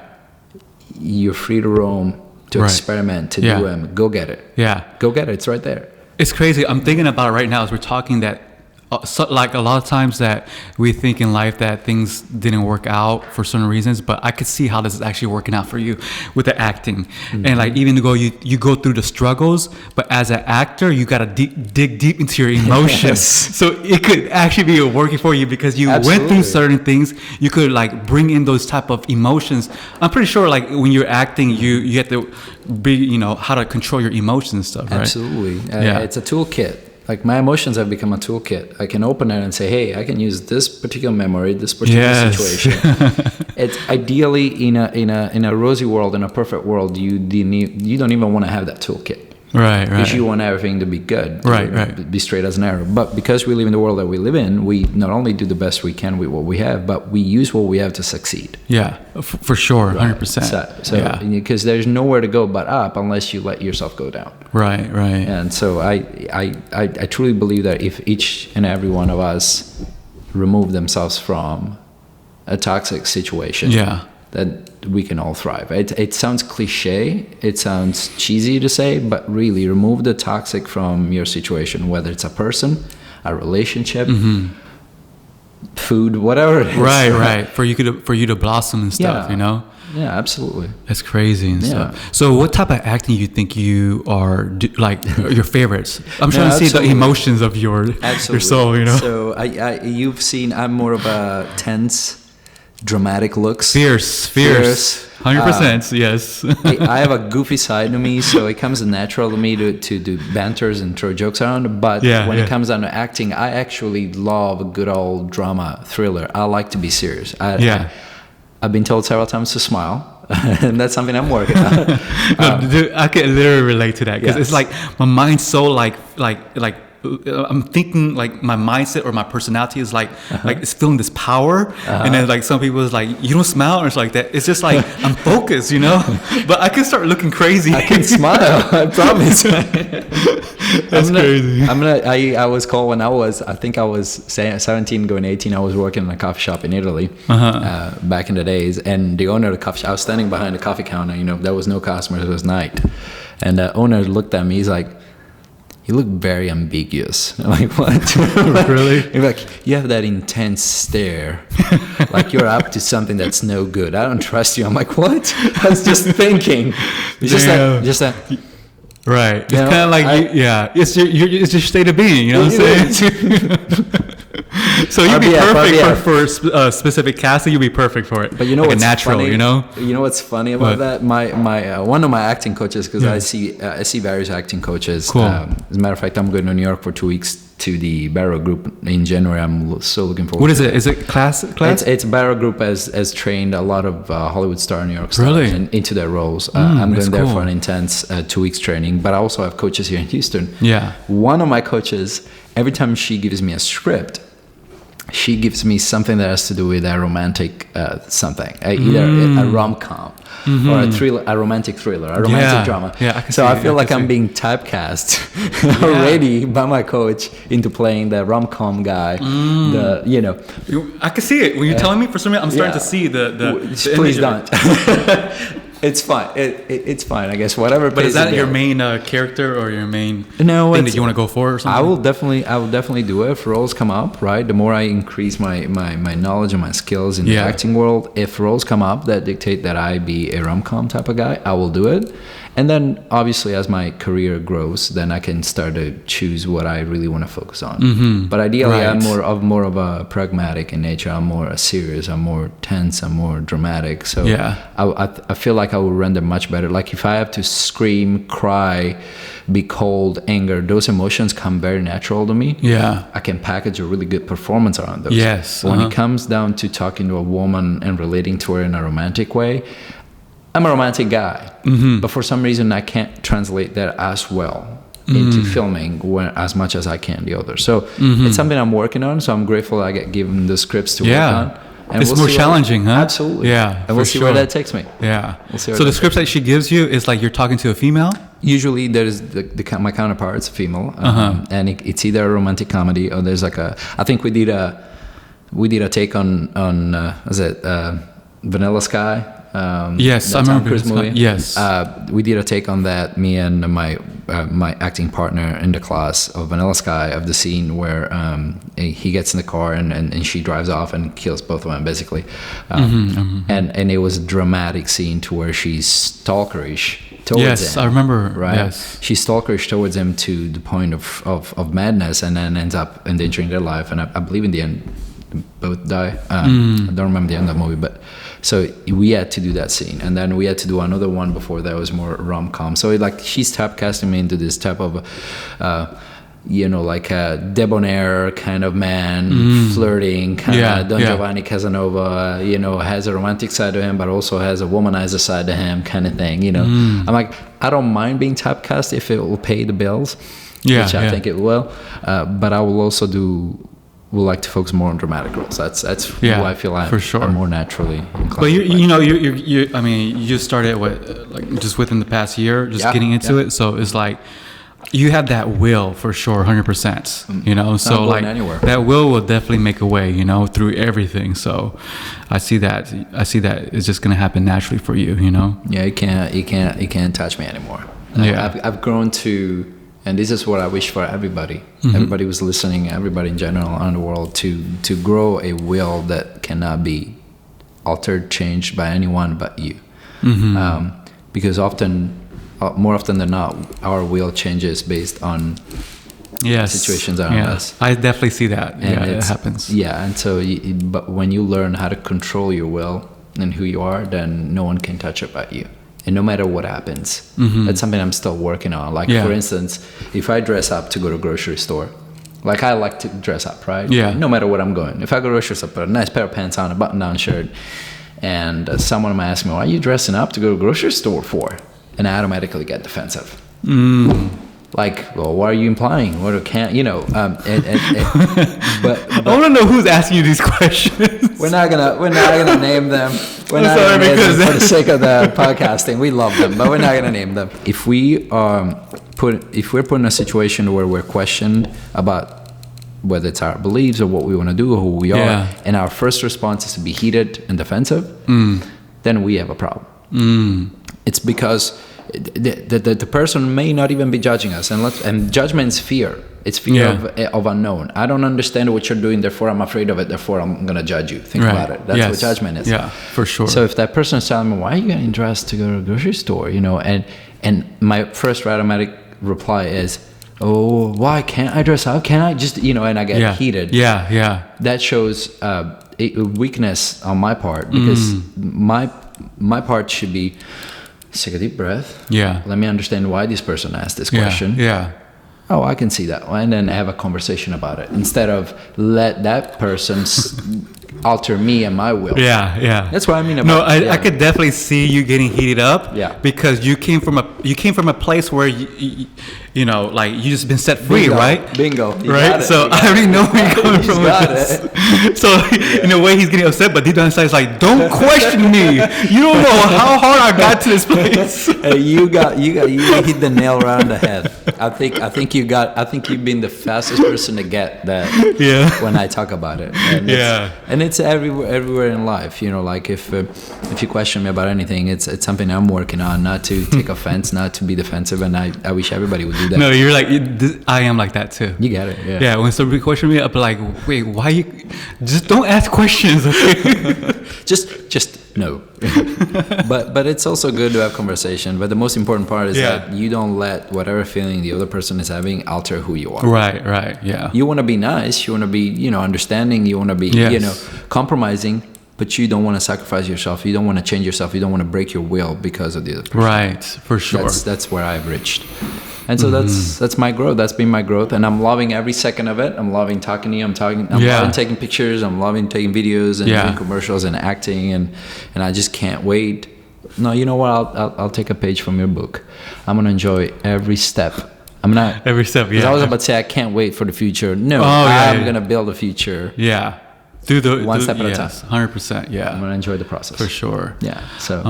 You're free to roam, to Right. experiment, to Yeah. do them. Go get it. Yeah. Go get it. It's right there." It's crazy. I'm thinking about it right now as we're talking that, like a lot of times that we think in life that things didn't work out for certain reasons, but I could see how this is actually working out for you with the acting. And like even though you go through the struggles, but as an actor, you got to dig deep into your emotions. Yes. So it could actually be working for you because you went Absolutely. through certain things. You could like bring in those type of emotions. I'm pretty sure like when you're acting, you have to be, how to control your emotions and stuff, right? Absolutely. Yeah. It's a toolkit. Like my emotions have become a toolkit. I can open it and say, "Hey, I can use this particular memory, this particular Yes. situation." It's ideally in a rosy world, in a perfect world, you don't even want to have that toolkit. Right. Because you want everything to be good, Right. be straight as an arrow. But because we live in the world that we live in, we not only do the best we can with what we have, but we use what we have to succeed. Yeah, for sure, 100%. So yeah. because there's nowhere to go but up unless you let yourself go down. Right. And so I truly believe that if each and every one of us remove themselves from a toxic situation, Yeah. that we can all thrive. It sounds cliche, it sounds cheesy to say, but really remove the toxic from your situation, whether it's a person, a relationship, food, whatever it is. Right. For you to blossom and stuff, Yeah. Yeah, absolutely. That's crazy and Yeah. stuff. So what type of acting you think you are like your favorites? I'm trying to see the absolutely. emotions of your Absolutely. soul, So you've seen I'm more of a tense dramatic looks. Fierce. Fierce. 100%, yes. I have a goofy side to me, so it comes natural to me to do banters and throw jokes around. But when it comes down to acting, I actually love a good old drama thriller. I like to be serious. I've been told several times to smile, and that's something I'm working on. No, dude, I can literally relate to that because it's like my mind's so like I'm thinking like my mindset or my personality is like it's feeling this power, and then like some people is like you don't smile or it's like that. It's just like I'm focused, you know. But I can start looking crazy. I can smile. I promise. That's crazy. I was called when I was 17 going 18. I was working in a coffee shop in Italy back in the days, and the owner of the coffee shop, I was standing behind the coffee counter. You know, there was no customers. It was night, and the owner looked at me. He's like, "You look very ambiguous." I'm like, "What?" Really? He's like, "You have that intense stare, like you're up to something that's no good. I don't trust you." I'm like, "What?" I was just thinking. It's just that. Right. It's kind of like, it's your state of being, you know what I'm saying? So you'd be perfect for specific casting. You'd be perfect for it. But you know like what's a natural, funny? You know what's funny about that? My one of my acting coaches, because I see various acting coaches. Cool. As a matter of fact, I'm going to New York for 2 weeks to the Barrow Group in January. I'm so looking forward. What is it? Is it class? It's Barrow Group has trained a lot of Hollywood star New York stars into their roles. I'm going there for an intense 2 weeks training. But I also have coaches here in Houston. Yeah. One of my coaches, every time she gives me a script, she gives me something that has to do with a romantic something, either a rom-com or a thriller, a romantic thriller, a romantic drama. Yeah, I feel like I'm being typecast already by my coach into playing the rom-com guy. I can see it when you're telling me. For some reason, I'm starting to see the Please don't. It's fine. It's fine, I guess. Whatever. But is that your main character or your main thing that you want to go for or something? I will definitely do it if roles come up, right? The more I increase my knowledge and my skills in the acting world, if roles come up that dictate that I be a rom-com type of guy, I will do it. And then obviously as my career grows, then I can start to choose what I really want to focus on. Mm-hmm. But ideally I'm more of a pragmatic in nature. I'm more serious, I'm more tense, I'm more dramatic. So I feel like I will render much better. Like if I have to scream, cry, be cold, anger, those emotions come very natural to me. Yeah. I can package a really good performance around those. Yes. But when it comes down to talking to a woman and relating to her in a romantic way, I'm a romantic guy, but for some reason I can't translate that as well into filming as much as I can the other. So it's something I'm working on. So I'm grateful I get given the scripts to work on. And it's more challenging, huh? Absolutely. Yeah. And we'll see where that takes me. Yeah. So the scripts that she gives you is like you're talking to a female? Usually there's my counterpart's female, and it's either a romantic comedy or there's like I think we did a take on Vanilla Sky. Yes, I remember Cruise movie. Yes, we did a take on that. Me and my acting partner in the class of Vanilla Sky, of the scene where he gets in the car and she drives off and kills both of them basically, and it was a dramatic scene to where she's stalkerish towards him. Yes, I remember. Right, yes. She's stalkerish towards him to the point of madness, and then ends up endangering their life. And I believe in the end both die. I don't remember the end of the movie, but so we had to do that scene, and then we had to do another one before that was more rom-com. So she's typecasting me into this type of like a debonair kind of man, flirting kind of Don Giovanni Casanova, has a romantic side to him but also has a womanizer side to him kind of thing. I'm like, I don't mind being typecast if it will pay the bills, which I think it will, but I will also would like to focus more on dramatic roles. That's who I feel I'm more naturally inclined. But you I mean, you just started just within the past year, getting into it. So it's like you have that will for sure, 100%. So like anywhere. That will definitely make a way, through everything. So I see that it's just gonna happen naturally for you. Yeah, you can't touch me anymore. I've grown to. And this is what I wish for everybody. Everybody who's listening, everybody in general around the world, to grow a will that cannot be altered, changed by anyone but you. Because more often than not, our will changes based on situations around us. I definitely see that. And it happens. Yeah, and so, but when you learn how to control your will and who you are, then no one can touch it but you. And no matter what happens, that's something I'm still working on. Like, for instance, if I dress up to go to a grocery store, like I like to dress up, right? Yeah. No matter what I'm going. If I go to a grocery store, put a nice pair of pants on, a button-down shirt, and someone might ask me, "Why are you dressing up to go to a grocery store for?" And I automatically get defensive. Like, well, what are you implying? What can't you know? But I want to know who's asking you these questions. we're not gonna name them. We're I'm not sorry, gonna name them because- for the sake of the podcasting. We love them, but we're not gonna name them. If we're put in a situation where we're questioned about whether it's our beliefs or what we want to do or who we are, and our first response is to be heated and defensive, then we have a problem. It's because the person may not even be judging us, and judgment is fear. It's fear of unknown. I don't understand what you're doing, therefore I'm afraid of it, therefore I'm going to judge you. Think about it. That's what judgment is. Yeah, for sure. So if that person is telling me, why are you getting dressed to go to a grocery store? You know, and my first automatic reply is, oh, why can't I dress up? Can't I just, you know, and I get heated. Yeah. That shows a weakness on my part, because my part should be, take a deep breath. Yeah. Let me understand why this person asked this question. Yeah. Oh, I can see that. And then have a conversation about it, instead of let that person alter me and my will. Yeah. That's what I mean about. No, I could definitely see you getting heated up. Yeah. Because you came from a place where you know, like, you just been set free, right? Bingo. You right. got it. So I already know where you're coming from. got with this. So in a way, he's getting upset, but deep down inside, he's like, "Don't question me. You don't know how hard I got to this place." You hit the nail right on the head. I think you've been the fastest person to get that. Yeah. When I talk about it. And it's everywhere in life. You know, like if you question me about anything, it's something I'm working on, not to take offense, not to be defensive, and I wish everybody would do that. No, you're like, I am like that too. You get it. Yeah. Yeah. When somebody question me, I'll be like, "Wait, why you? Just don't ask questions." Okay? just no. but it's also good to have conversation. But the most important part is that you don't let whatever feeling the other person is having alter who you are. Right. Yeah. You want to be nice. You want to be, you know, understanding. You want to be, you know, compromising. But you don't want to sacrifice yourself. You don't want to change yourself. You don't want to break your will because of the other person. Right. For sure. That's where I've reached. And so that's my growth. That's been my growth, and I'm loving every second of it. I'm loving talking to you. I'm loving taking pictures. I'm loving taking videos and doing commercials and acting, and I just can't wait. No, you know what? I'll take a page from your book. I'm gonna enjoy every step. I'm not every step. Yeah. I was about to say I can't wait for the future. No, I'm gonna build a future. Yeah. One step at a time. 100%. Yeah. I'm gonna enjoy the process for sure. Yeah. So.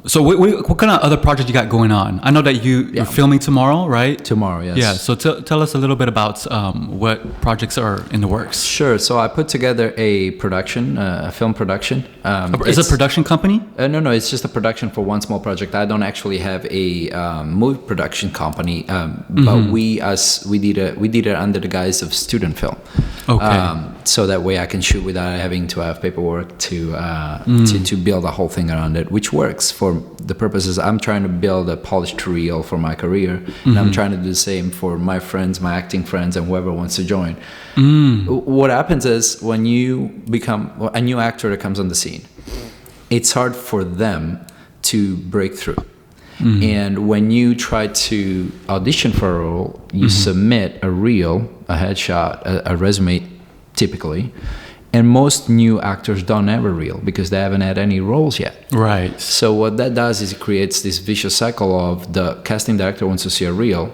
So what kind of other projects you got going on? I know that you're filming tomorrow, right? Tomorrow, yes. Yeah. So tell us a little bit about what projects are in the works. Sure. So I put together a production, a film production. Is it a production company? No. It's just a production for one small project. I don't actually have a movie production company, but we did it under the guise of student film. Okay. So that way I can shoot without having to have paperwork to build a whole thing around it, which works for the purposes. I'm trying to build a polished reel for my career, and I'm trying to do the same for my friends, my acting friends, and whoever wants to join. What happens is when you become a new actor that comes on the scene, it's hard for them to break through. And when you try to audition for a role, you submit a reel, a headshot, a resume, typically. And most new actors don't have a reel because they haven't had any roles yet. Right. So what that does is it creates this vicious cycle of the casting director wants to see a reel,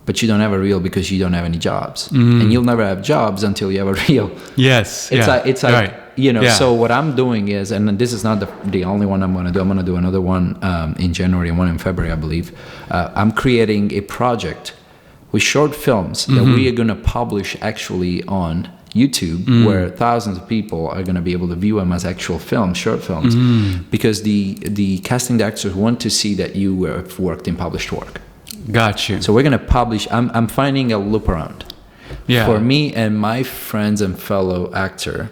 but you don't have a reel because you don't have any jobs. And you'll never have jobs until you have a reel. Yes. It's like you know, so what I'm doing is, and this is not the only one I'm going to do. I'm going to do another one in January and one in February, I believe. I'm creating a project with short films that we are going to publish actually on YouTube, where thousands of people are going to be able to view them as actual films, short films, because the casting directors want to see that you have worked in published work. Got you. So we're going to publish. I'm finding a loop around. Yeah. For me and my friends and fellow actor,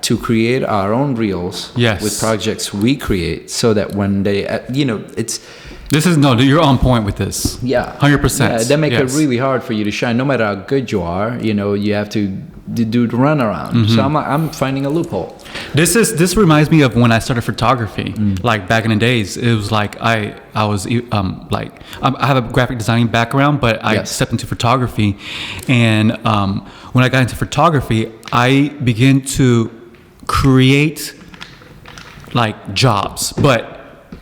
to create our own reels with projects we create, so that when they, you know, it's This is no, you're on point with this. Yeah, 100%. Yeah, they make it Yes. really hard for you to shine. No matter how good you are, you have to do the runaround. So I'm finding a loophole. This reminds me of when I started photography. Like back in the days, it was like I was like I have a graphic designing background, but I Yes. stepped into photography, and when I got into photography, I began to create like jobs, but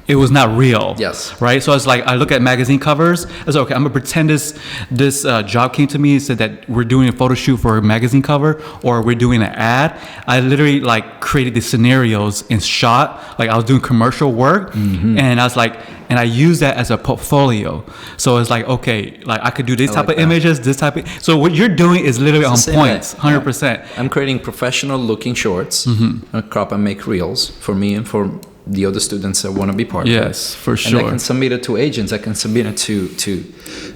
it was not real. Yes. Right. So it's like I look at magazine covers. I was okay. I'm gonna pretend this job came to me and said that we're doing a photo shoot for a magazine cover or we're doing an ad. I literally like created the scenarios and shot like I was doing commercial work, and I was like, and I used that as a portfolio. So it's like okay, like I could do this type like of that. images, this type of. So what you're doing is literally on Same point, way. 100%. I'm creating professional looking shorts, I crop and make reels for me and for the other students that want to be part of it. Yes, for And I sure. can submit it to agents. I can submit it to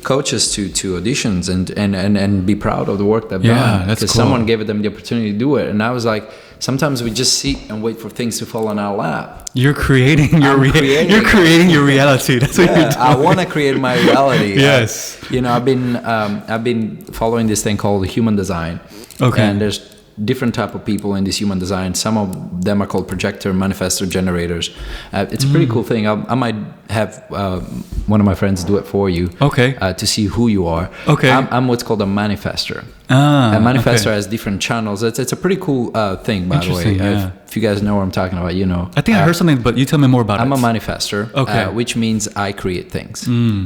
coaches, to auditions, and be proud of the work they've Yeah, done. that's Because cool. someone gave them the opportunity to do it. And I was like, sometimes we just sit and wait for things to fall on our lap. You're creating your I'm creating you're creating your reality. That's what you're Yeah, doing. I want to create my reality. Yes. I've been following this thing called human design. Okay. And there's different type of people in this human design. Some of them are called projector, manifestor, generators. It's a pretty cool thing. I might have one of my friends do it for you. Okay. To see who you are. Okay. I'm what's called a manifestor. Ah, A manifestor okay. has different channels. It's a pretty cool thing, by the way. Interesting, yeah. If you guys know what I'm talking about, you know. I think I heard something, but you tell me more about I'm it. a manifestor, Okay. which means I create things,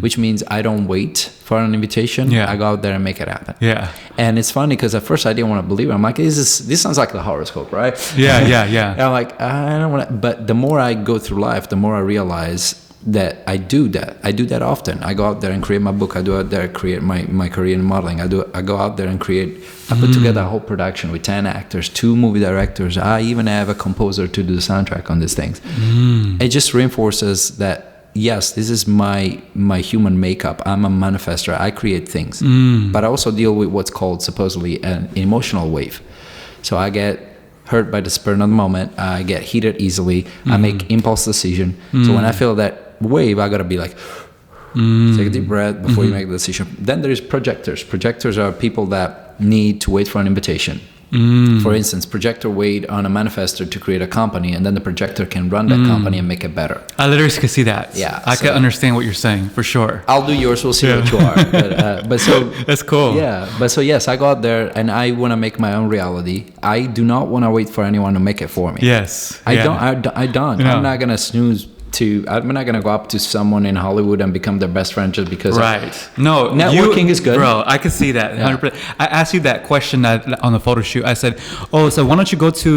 which means I don't wait for an invitation. Yeah. I go out there and make it happen. Yeah. And it's funny because at first I didn't want to believe it. I'm like, this sounds like the horoscope, right? Yeah. And I'm like, I don't want to. But the more I go through life, the more I realize that I do that. I do that often. I go out there and create my book. I do out there create my career in modeling. I go out there and create. I put together a whole production with 10 actors, 2 movie directors. I even have a composer to do the soundtrack on these things. It just reinforces that yes, this is my human makeup. I'm a manifestor. I create things, but I also deal with what's called supposedly an emotional wave. So I get hurt by the spur of the moment. I get heated easily. I make impulse decision. So when I feel that wave, I gotta be like, take a deep breath before you make the decision. Then there's projectors. Projectors are people that need to wait for an invitation. For instance, projector wait on a manifestor to create a company, and then the projector can run that company and make it better. I literally can see that. Yeah, I so- can understand what you're saying for sure. I'll do yours. We'll see what you are. But so That's cool. yeah. But so yes, I go out there and I want to make my own reality. I do not want to wait for anyone to make it for me. Yes. I Yeah. don't. Yeah. I'm not gonna snooze. I'm not gonna go up to someone in Hollywood and become their best friend just because. Right. No, Networking is good. Bro, I can see that. 100%. I asked you that question on the photo shoot. I said, oh, so why don't you go to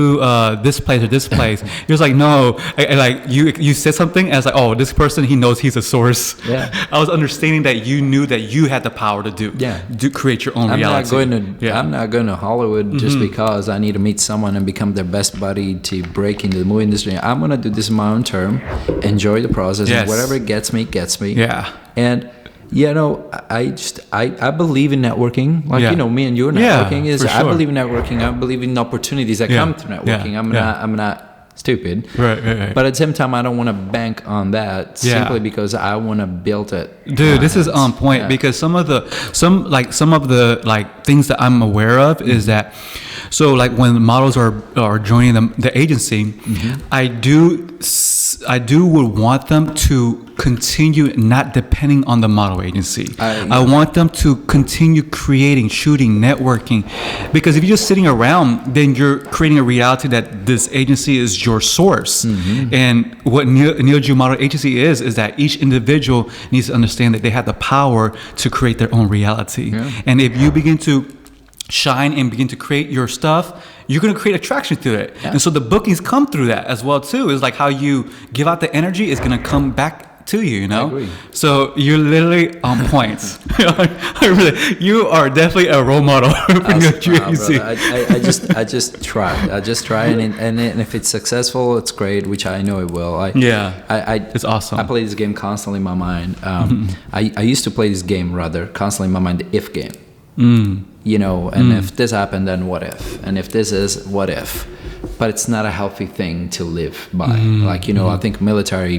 this place or this place? He was like, no. Like you said something, and I was like, oh, this person, he knows he's a source. Yeah. I was understanding that you knew that you had the power to create your own reality. I'm not going to Hollywood just because I need to meet someone and become their best buddy to break into the movie industry. I'm gonna do this in my own term, enjoy the process, Yes. and whatever gets me, gets me. Yeah. And I believe in networking. Like me and you are networking Yeah, is. for I sure. believe in networking. I believe in opportunities that Yeah, come through networking. yeah, I'm not stupid. Right. But at the same time, I don't want to bank on that Yeah. simply because I want to build it. Dude, this is on point Yeah. because some of the like things that I'm aware of is that so like when models are joining the agency, I do would want them to continue not depending on the model agency. I want them to continue creating, shooting, networking, because if you're just sitting around, then you're creating a reality that this agency is your source. And what Neo Geo Model Agency is that each individual needs to understand that they have the power to create their own reality. And if you begin to shine and begin to create your stuff, you're going to create attraction to it. And so the bookings come through that as well too. It's like how you give out the energy is going to come back to you, you know? I agree. So you're literally on point. You are definitely a role model for Neo Geo Agency. I just try. I just try, and if it's successful, it's great, which I know it will. It's awesome. I play this game constantly in my mind. I used to play this game rather constantly in my mind, the if game. And if this happened, then what if? And if this is, what if? but it's not a healthy thing to live by. Like, I think military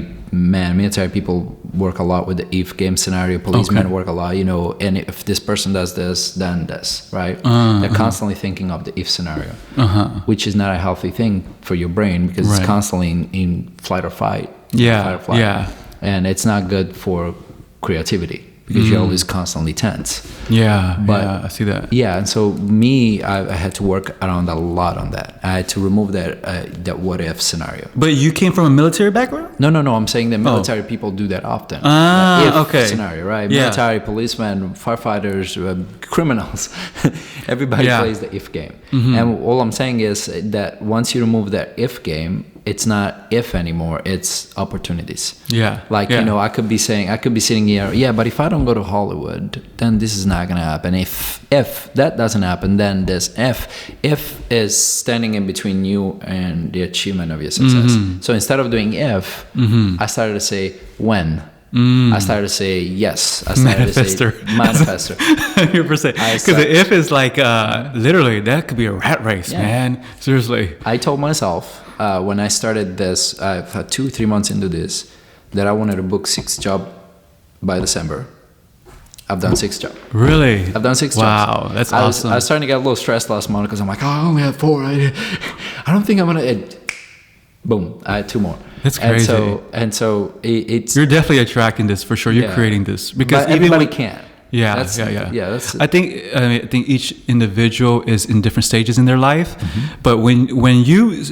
people work a lot with the if game scenario. Policemen work a lot, and if this person does this, then this, right? They're constantly thinking of the if scenario, which is not a healthy thing for your brain because it's constantly in flight or fight. Fight or flight. And it's not good for creativity because you're always constantly tense. But I see that. Yeah, and so I had to work around a lot on that. I had to remove that what if scenario. But you came from a military background? No. I'm saying that military people do that often. If scenario, right? Yeah. Military, policemen, firefighters, criminals. Everybody plays the if game. And all I'm saying is that once you remove that if game, it's not if anymore, it's opportunities. I could be sitting here, but if I don't go to Hollywood, then this is not gonna happen. If that doesn't happen, then this if is standing in between you and the achievement of your success. So instead of doing if, I started to say when. I started to say yes. I started to say manifester. 100%. Because the if is like literally that could be a rat race, man. Seriously. I told myself when I started this, I've had 2-3 months into this, that I wanted to book 6 jobs by December. I've done 6 jobs. Really? I've done 6 jobs. Wow, that's awesome. I was starting to get a little stressed last month because I'm like, I only have 4. I don't think I'm gonna. Boom! I had 2 more. That's crazy. And so it's. You're definitely attracting this for sure. You're creating this because but everybody can't. Yeah. That's I think each individual is in different stages in their life, but when you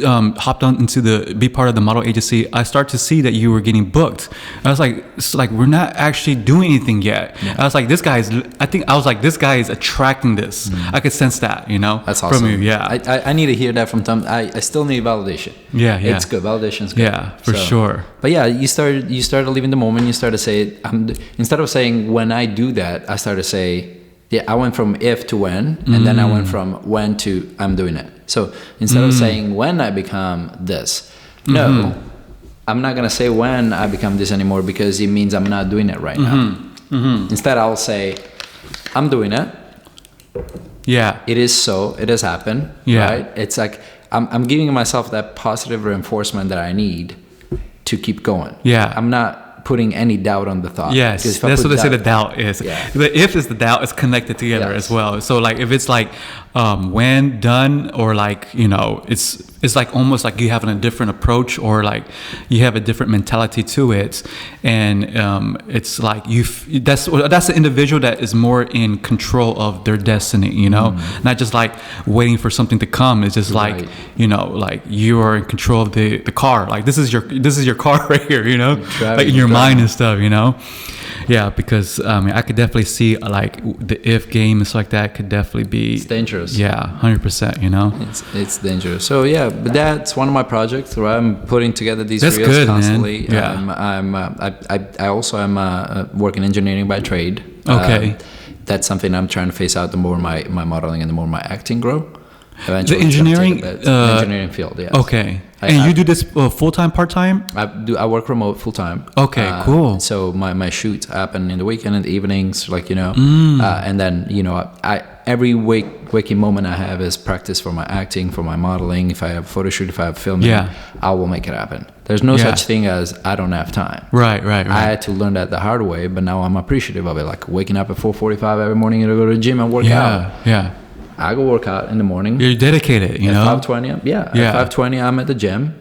hopped on into be part of the model agency, I start to see that you were getting booked. I was like, it's like we're not actually doing anything yet. Yeah. I was like, this guy is attracting this. I could sense that, That's awesome. From you. Yeah. I need to hear that from Tom. I still need validation. Yeah. It's good. Validation's good. Yeah, for sure. But yeah, you started living the moment. You started to say, instead of saying when I do that, I started to say, I went from if to when, and then I went from when to I'm doing it. So instead of saying when I become this, no, I'm not going to say when I become this anymore because it means I'm not doing it right now. Instead, I'll say, I'm doing it. Yeah. It is so. It has happened. Yeah. Right? It's like I'm giving myself that positive reinforcement that I need to keep going. Yeah. I'm not putting any doubt on the thought. Yes, that's what they say the doubt is. Yeah. The if is the doubt is connected together as well. So like if it's like when done or like, it's like almost like you having a different approach or like you have a different mentality to it. And it's like that's the individual that is more in control of their destiny, not just like waiting for something to come. It's just like, like you are in control of the car. Like this is your car right here, like in your mind and stuff, Yeah, because I could definitely see like the if game and stuff like that could definitely be. It's dangerous. Yeah, 100%. It's dangerous. So yeah, but that's one of my projects where I'm putting together these that's reels good, constantly. Man. Yeah. I also am working engineering by trade. Okay. That's something I'm trying to phase out the more my modeling and the more my acting grow. Eventually, the engineering engineering field. Yes. Okay. And you do this full-time, part-time? I work remote full-time. Okay, cool. So my shoots happen in the weekend and the evenings, like, and then, I every waking moment I have is practice for my acting, for my modeling. If I have a photo shoot, if I have filming, I will make it happen. There's no such thing as I don't have time. Right. I had to learn that the hard way, but now I'm appreciative of it. Like waking up at 4:45 every morning to go to the gym and work out. Yeah. I go work out in the morning. You're dedicated, At 5:20, At 5:20, I'm at the gym.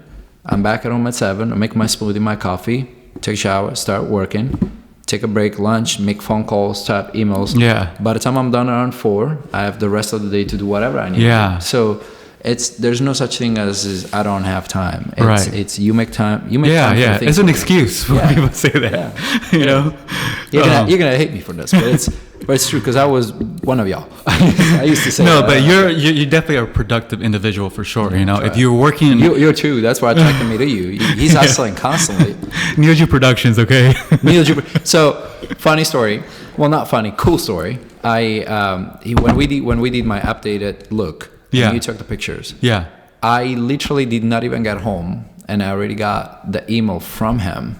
I'm back at home at 7. I make my smoothie, my coffee, take a shower, start working, take a break, lunch, make phone calls, type emails. Yeah. By the time I'm done around 4, I have the rest of the day to do whatever I need. Yeah. So there's no such thing as I don't have time. It's you make time. You make time. Yeah. It's an excuse when people say that. Yeah. You're gonna hate me for this, but it's true because I was one of y'all. I used to say no, but you're definitely a productive individual for sure. If you're working, you're too. That's why attracted me to you. He's hustling constantly. Neo G Productions, okay. Neo G. So funny story. Well, not funny. Cool story. When we did my updated look. Yeah. You took the pictures. Yeah. I literally did not even get home, and I already got the email from him.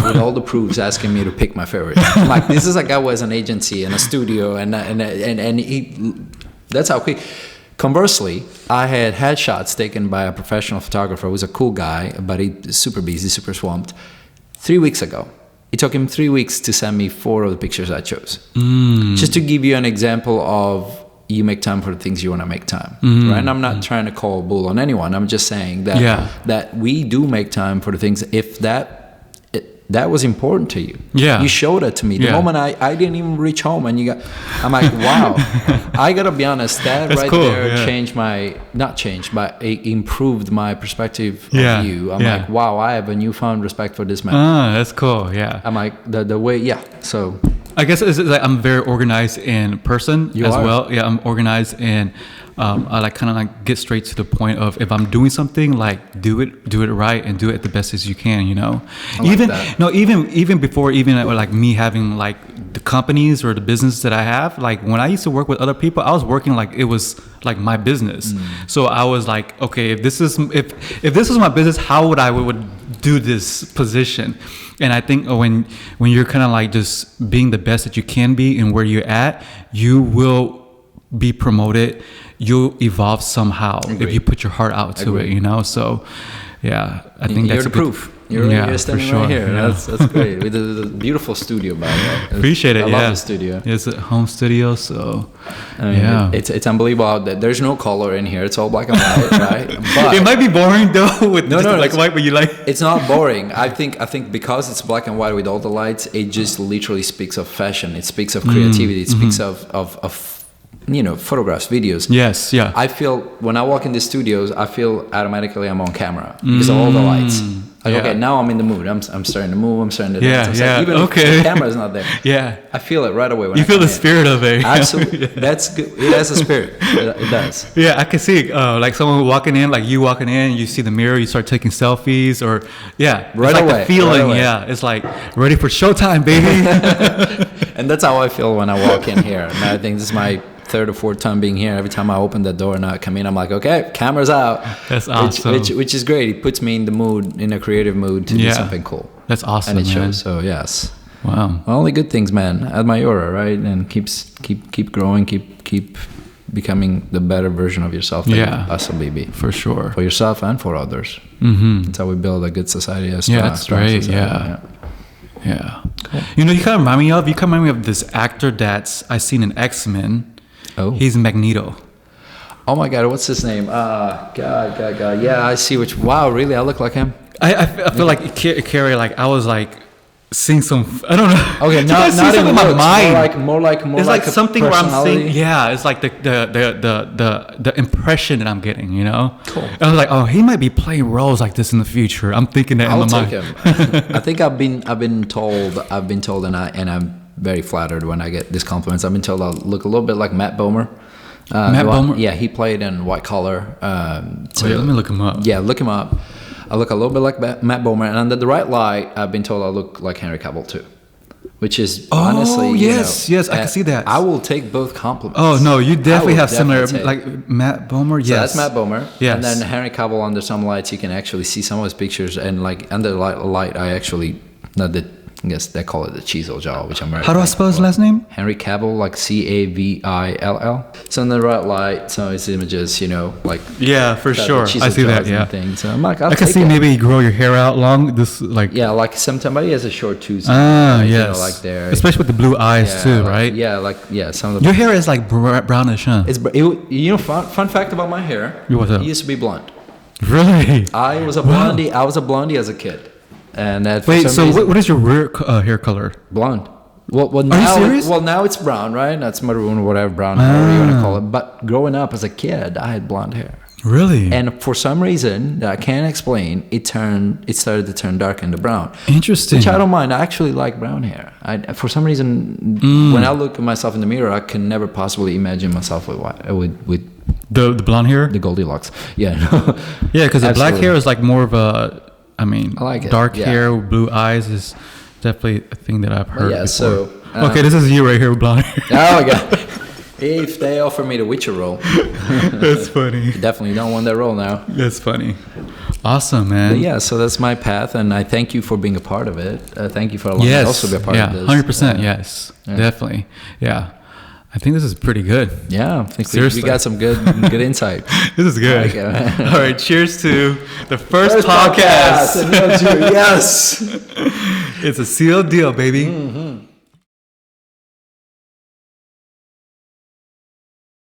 With all the proofs asking me to pick my favorite. Like this is a guy who has an agency and a studio and he, that's how quick. Conversely, I had headshots taken by a professional photographer who was a cool guy, but he's super busy, super swamped. 3 weeks ago, it took him 3 weeks to send me 4 of the pictures I chose. Just to give you an example of you make time for the things you want to make time, right? And I'm not trying to call bull on anyone. I'm just saying that that we do make time for the things if that was important to you. Yeah. You showed it to me. The moment I didn't even reach home and I'm like, wow. I gotta be honest, that That's right cool, there improved my perspective of you. I'm like, wow, I have a newfound respect for this man. That's cool. Yeah. I'm like, the way, so. I guess it's like I'm very organized in person You as are. well. Yeah, I'm organized and I like kind of like get straight to the point of if I'm doing something, like do it right and do it the best as you can. You know, I like that. even before like me having like the companies or the business that I have. Like when I used to work with other people, I was working like it was like my business. So I was like, okay, if this is my business, how would I would do this position? And I think when you're kind of like just being the best that you can be and where you're at, you will be promoted. You'll evolve somehow if you put your heart out to it, you know? So, yeah, I think you're that's the proof. You're standing right here. Yeah. That's great. With the beautiful studio, by the way. Appreciate it. I love the studio. It's a home studio, so it's unbelievable that there's no color in here. It's all black and white, right? But it might be boring though with black and white, but you like. It's not boring. I think because it's black and white with all the lights, it just literally speaks of fashion. It speaks of creativity. It speaks of photographs, videos. Yes, yeah. I feel when I walk in the studios, I feel automatically I'm on camera because of all the lights. Like, okay, now I'm in the mood. I'm starting to move. I'm starting to dance. Even if the camera's not there. Yeah. I feel it right away when you feel the spirit of it. Absolutely. That's good. It has a spirit. It does. Yeah, I can see it. Like someone walking in, like you walking in, you see the mirror, you start taking selfies or right it's away. The feeling, right it's like ready for showtime, baby. And that's how I feel when I walk in here. And I think this is my 3rd or 4th time being here. Every time I open the door and I come in, I'm like, okay, camera's out. That's awesome. Which is great. It puts me in the mood, in a creative mood to do something cool. That's awesome, and it man. shows. So yes. Wow. Well, only good things, man. Admire Aura, right? And keep growing, keep becoming the better version of yourself that you possibly be. For sure. For yourself and for others. That's how we build a good society. That's great. Society. Yeah. Cool. You know, you kind of remind me of this actor that's I seen in X-Men. Oh. He's Magneto. Oh my God, what's his name? God. Yeah, I see which. Wow, really? I look like him? I feel like Carrie, like I was like seeing some. I don't know. Okay, not in my mind. More like it's like something where I'm seeing. Yeah, it's like the impression that I'm getting. You know. Cool. And I was like, oh, he might be playing roles like this in the future. I'm thinking that in my mind. Him. I think I've been told, and I'm very flattered when I get these compliments. I've been told I look a little bit like Matt Bomer. Matt Bomer? Yeah, he played in White Collar. Let me look him up. Yeah, look him up. I look a little bit like Matt Bomer, and under the right light, I've been told I look like Henry Cavill too. Which is honestly, yes, I can see that. I will take both compliments. Oh no, you definitely have similar, like Matt Bomer. Yes, so that's Matt Bomer. Yes, and then Henry Cavill under some lights, you can actually see some of his pictures, and like under the light, I actually I guess they call it the Chisel jaw, which I'm very. How do I spell his last name? Henry Cavill, like Cavill. So in the right light, so his images, like. Yeah, for sure. I see that. Yeah. Things. So I'm like, I can see maybe you grow your hair out long. This like. Yeah, like somebody has a short tooth. Yes. Like there. Especially with the blue eyes too, right? Some of the. Your hair is like brownish, huh? Fun fact about my hair. What's up? It used to be blonde. Really? I was a blondie. I was a blondie as a kid. And that wait, so what is your real hair color? Blonde. Well, are you serious? Well, now it's brown, right? That's maroon, whatever, brown, whatever you want to call it. But growing up as a kid, I had blonde hair. Really? And for some reason that I can't explain, it started to turn dark into brown. Interesting. Which I don't mind. I actually like brown hair. For some reason, when I look at myself in the mirror, I can never possibly imagine myself with the blonde hair, the Goldilocks. Yeah. Yeah, because the black hair is like more of a. I like it. Dark hair with blue eyes is definitely a thing that I've heard before. So... okay, this is you right here with blonde hair. Oh, my God. If they offer me the Witcher role... That's funny. Definitely don't want that role now. That's funny. Awesome, man. But yeah, so that's my path, and I thank you for being a part of it. Thank you for allowing me to also be a part of this. 100%, yes. Definitely. Yeah. I think this is pretty good. Yeah, I think we Seriously. got some good insight. This is good. Okay. All right, cheers to the first podcast. Yes. It's a sealed deal, baby.